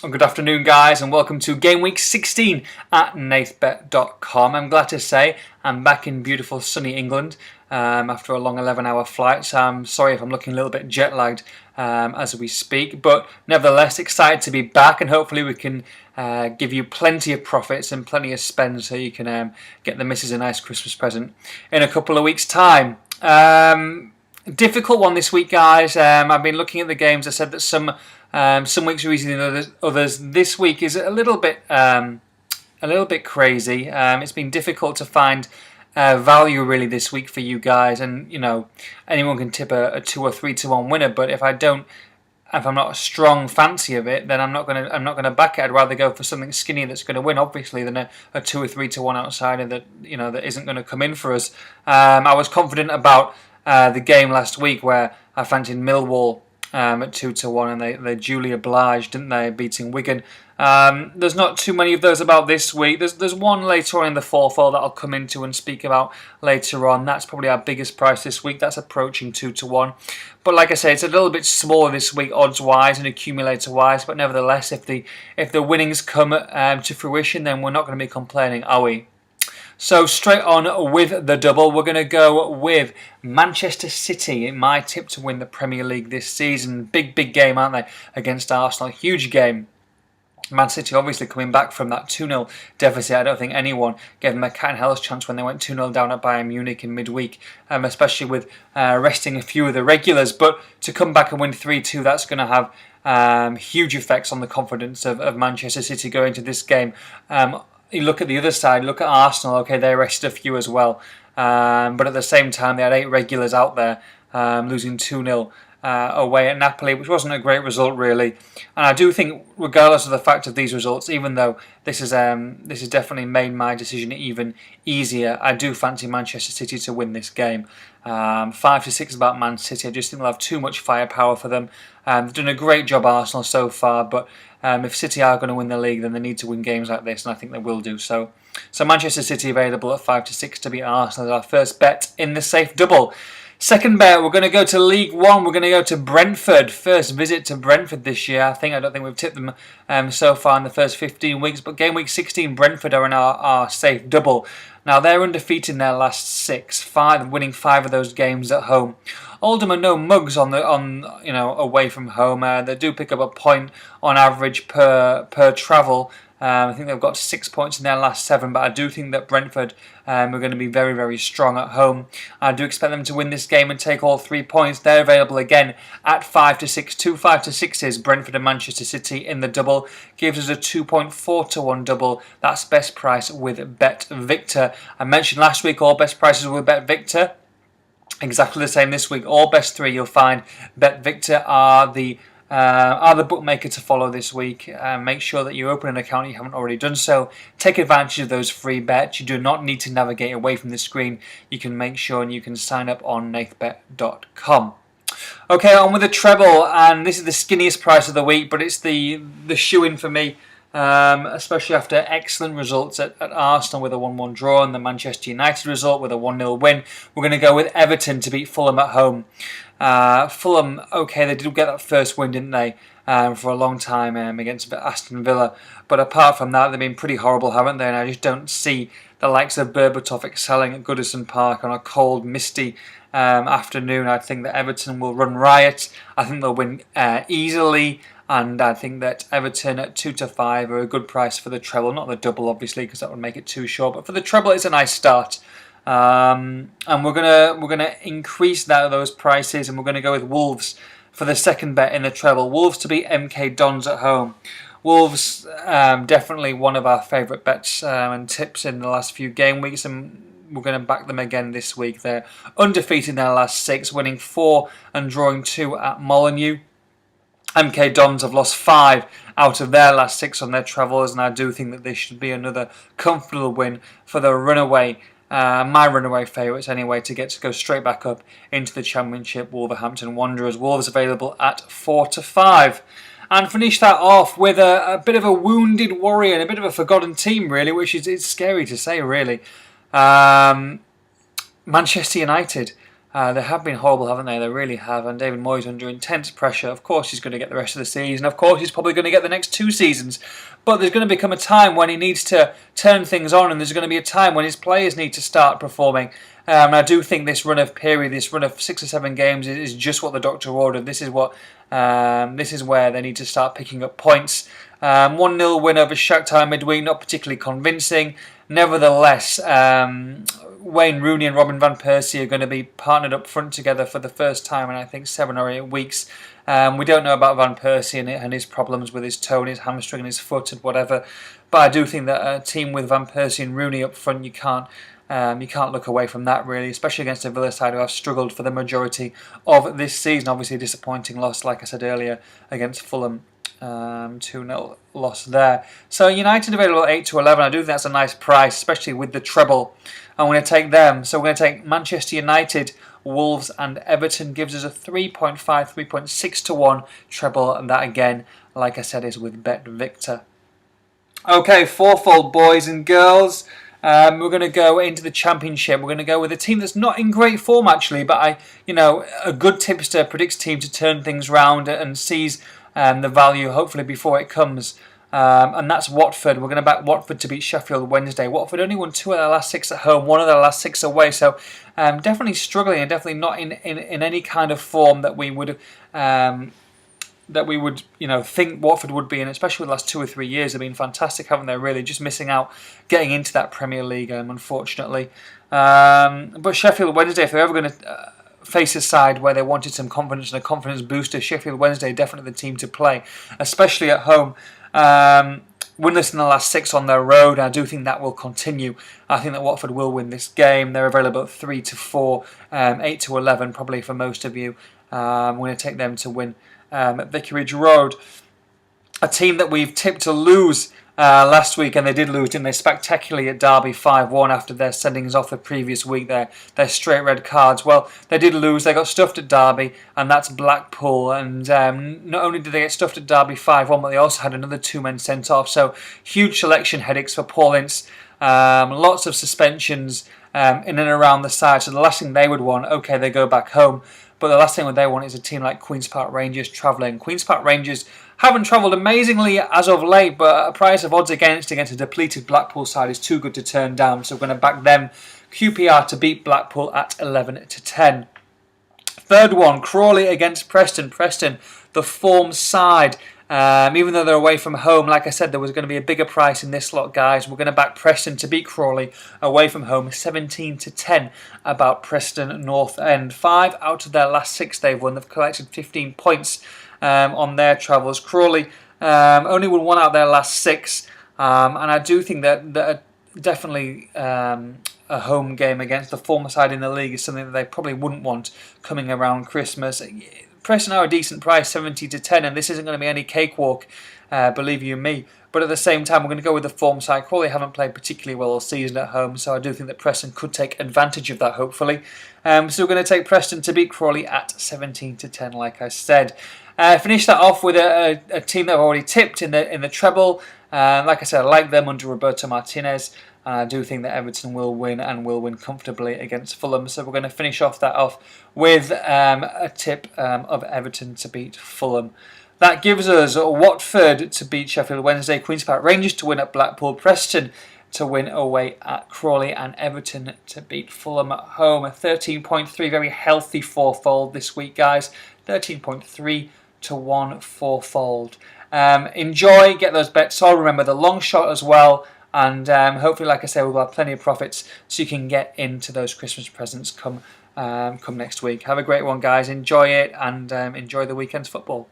Well, good afternoon, guys, and welcome to Game Week 16 at Nathbet.com. I'm glad to say I'm back in beautiful sunny England after a long 11-hour flight, so I'm sorry if I'm looking a little bit jet-lagged as we speak, but nevertheless excited to be back, and hopefully we can give you plenty of profits and plenty of spend so you can get the missus a nice Christmas present in a couple of weeks' time. Difficult one this week, guys. I've been looking at the games. I said that some weeks are easier than others. This week is a little bit crazy. It's been difficult to find value really this week for you guys, and anyone can tip a 2 or 3 to 1 winner. But if I'm not a strong fancy of it, then I'm not gonna back it. I'd rather go for something skinny that's going to win, obviously, than a 2 or 3 to 1 outsider that isn't going to come in for us. I was confident about the game last week where I fancied Millwall at 2 to 1, and they duly obliged, didn't they, beating Wigan. There's not too many of those about this week. There's one later on in the 4-4 that I'll come into and speak about later on. That's probably our biggest price this week. That's approaching 2 to 1. But like I say, it's a little bit smaller this week odds-wise and accumulator-wise. But nevertheless, if the winnings come to fruition, then we're not going to be complaining, are we? So straight on with the double, we're going to go with Manchester City, my tip to win the Premier League this season. Big game, aren't they, against Arsenal? Huge game. Man City obviously coming back from that 2-0 deficit. I don't think anyone gave them a cat and hell's chance when they went 2-0 down at Bayern Munich in midweek, especially with resting a few of the regulars. But to come back and win 3-2, that's going to have huge effects on the confidence of Manchester City going into this game. You look at the other side, look at Arsenal, okay, they rested a few as well. But at the same time, they had 8 regulars out there, losing 2-0 away at Napoli, which wasn't a great result, really. And I do think, regardless of the fact of these results, even though this has definitely made my decision even easier, I do fancy Manchester City to win this game. 5 to 6 about Man City. I just think they'll have too much firepower for them. They've done a great job, Arsenal, so far, but if City are going to win the league, then they need to win games like this, and I think they will do so. So Manchester City available at 5 to 6 to beat Arsenal as our first bet in the safe double. Second bet, we're going to go to League One. We're going to go to Brentford. First visit to Brentford this year. I don't think we've tipped them so far in the first 15 weeks. But game week 16, Brentford are in our safe double. Now they're undefeated in their last 6, winning 5 of those games at home. Oldham are no mugs away from home. They do pick up a point on average per travel. I think they've got 6 points in their last 7, but I do think that Brentford are going to be very, very strong at home. I do expect them to win this game and take all 3 points. They're available again at 5 to 6. 2 5 to 6s, Brentford and Manchester City in the double. Gives us a 2.4 to 1 double. That's best price with Bet Victor. I mentioned last week all best prices with Bet Victor. Exactly the same this week. All best 3 you'll find. Bet Victor are the bookmaker to follow this week. Make sure that you open an account if you haven't already done so. Take advantage of those free bets. You do not need to navigate away from the screen. You can make sure and you can sign up on nathbet.com. Okay, on with the treble, and this is the skinniest price of the week, but it's the shoe-in for me, especially after excellent results at Arsenal with a 1-1 draw and the Manchester United result with a 1-0 win. We're going to go with Everton to beat Fulham at home. Fulham, okay, they did get that first win, didn't they, for a long time against Aston Villa. But apart from that, they've been pretty horrible, haven't they? And I just don't see the likes of Berbatov excelling at Goodison Park on a cold, misty afternoon. I think that Everton will run riot. I think they'll win easily. And I think that Everton at 2 to 5 are a good price for the treble. Not the double, obviously, because that would make it too short. But for the treble, it's a nice start. And we're gonna increase those prices, and we're gonna go with Wolves for the second bet in the treble. Wolves to beat MK Dons at home. Wolves definitely one of our favourite bets and tips in the last few game weeks, and we're going to back them again this week. They're undefeated in their last 6, winning 4 and drawing 2 at Molineux. MK Dons have lost 5 out of their last 6 on their travels, and I do think that this should be another comfortable win for the my runaway favourites anyway, to go straight back up into the Championship, Wolverhampton Wanderers. Wolves available at 4 to 5. And finish that off with a bit of a wounded Warrior and a bit of a forgotten team, really, which is it's scary to say, really. Manchester United. They have been horrible, haven't they? They really have. And David Moyes under intense pressure. Of course he's going to get the rest of the season. Of course he's probably going to get the next 2 seasons. But there's going to become a time when he needs to turn things on, and there's going to be a time when his players need to start performing. And I do think this run of 6 or 7 games is just what the doctor ordered. This is where they need to start picking up points. 1-0 win over Shakhtar midweek, not particularly convincing. Nevertheless, Wayne Rooney and Robin van Persie are going to be partnered up front together for the first time in I think 7 or 8 weeks. We don't know about Van Persie and his problems with his toe and his hamstring and his foot and whatever. But I do think that a team with Van Persie and Rooney up front, you can't look away from that really, especially against a Villa side who have struggled for the majority of this season. Obviously a disappointing loss, like I said earlier, against Fulham. 2-0 loss there. So United available 8-11. I do think that's a nice price, especially with the treble. I'm going to take them. So we're going to take Manchester United, Wolves and Everton. Gives us a 3.5, 3.6 to 1 treble. And that again, like I said, is with Bet Victor. Okay, fourfold boys and girls. We're going to go into the Championship. We're going to go with a team that's not in great form actually, but a good tipster predicts team to turn things round and sees the value hopefully before it comes. And that's Watford. We're going to back Watford to beat Sheffield Wednesday. Watford only won 2 of their last 6 at home, 1 of their last 6 away. So definitely struggling and definitely not in any kind of form that we would think Watford would be in, especially with the last 2 or 3 years. They've been fantastic, haven't they, really? Just missing out getting into that Premier League, unfortunately. But Sheffield Wednesday, if they're ever going to face a side where they wanted some confidence and a confidence booster, Sheffield Wednesday definitely the team to play, especially at home. Winless in the last 6 on their road. I do think that will continue. I think that Watford will win this game. They're available at 3-4, 8-11 probably for most of you. I'm going to take them to win at Vicarage Road. A team that we've tipped to lose last week, and they did lose, didn't they? Spectacularly at Derby 5-1 after their sendings off the previous week, their straight red cards. Well, they did lose. They got stuffed at Derby, and that's Blackpool. And not only did they get stuffed at Derby 5-1, but they also had another 2 men sent off. So huge selection headaches for Paul Ince. Lots of suspensions in and around the side. So the last thing they would want, okay, they go back home. But the last thing they want is a team like Queen's Park Rangers travelling. Queen's Park Rangers haven't travelled amazingly as of late, but a price of odds against a depleted Blackpool side is too good to turn down. So we're going to back them, QPR, to beat Blackpool at 11-10. Third one, Crawley against Preston. Preston, the form side. Even though they're away from home, like I said, there was going to be a bigger price in this lot, guys. We're going to back Preston to beat Crawley away from home, 17-10 about Preston North End. 5 out of their last 6 they've won. They've collected 15 points on their travels. Crawley only won 1 out of their last 6, and I do think that definitely a home game against the former side in the league is something that they probably wouldn't want coming around Christmas. Preston are a decent price, 70-10, and this isn't going to be any cakewalk, believe you me. But at the same time, we're going to go with the form side. Crawley haven't played particularly well all season at home, so I do think that Preston could take advantage of that, hopefully. So we're going to take Preston to beat Crawley at 17-10, like I said. Finish that off with a team that I've already tipped in the treble. Like I said, I like them under Roberto Martinez. And I do think that Everton will win, and will win comfortably against Fulham. So we're going to finish that off with a tip of Everton to beat Fulham. That gives us Watford to beat Sheffield Wednesday, Queen's Park Rangers to win at Blackpool, Preston to win away at Crawley, and Everton to beat Fulham at home. A 13.3, very healthy fourfold this week, guys. 13.3 to 1 fourfold. Enjoy, get those bets on. Remember the long shot as well. And hopefully, like I say, we'll have plenty of profits so you can get into those Christmas presents come next week. Have a great one, guys. Enjoy it, and enjoy the weekend's football.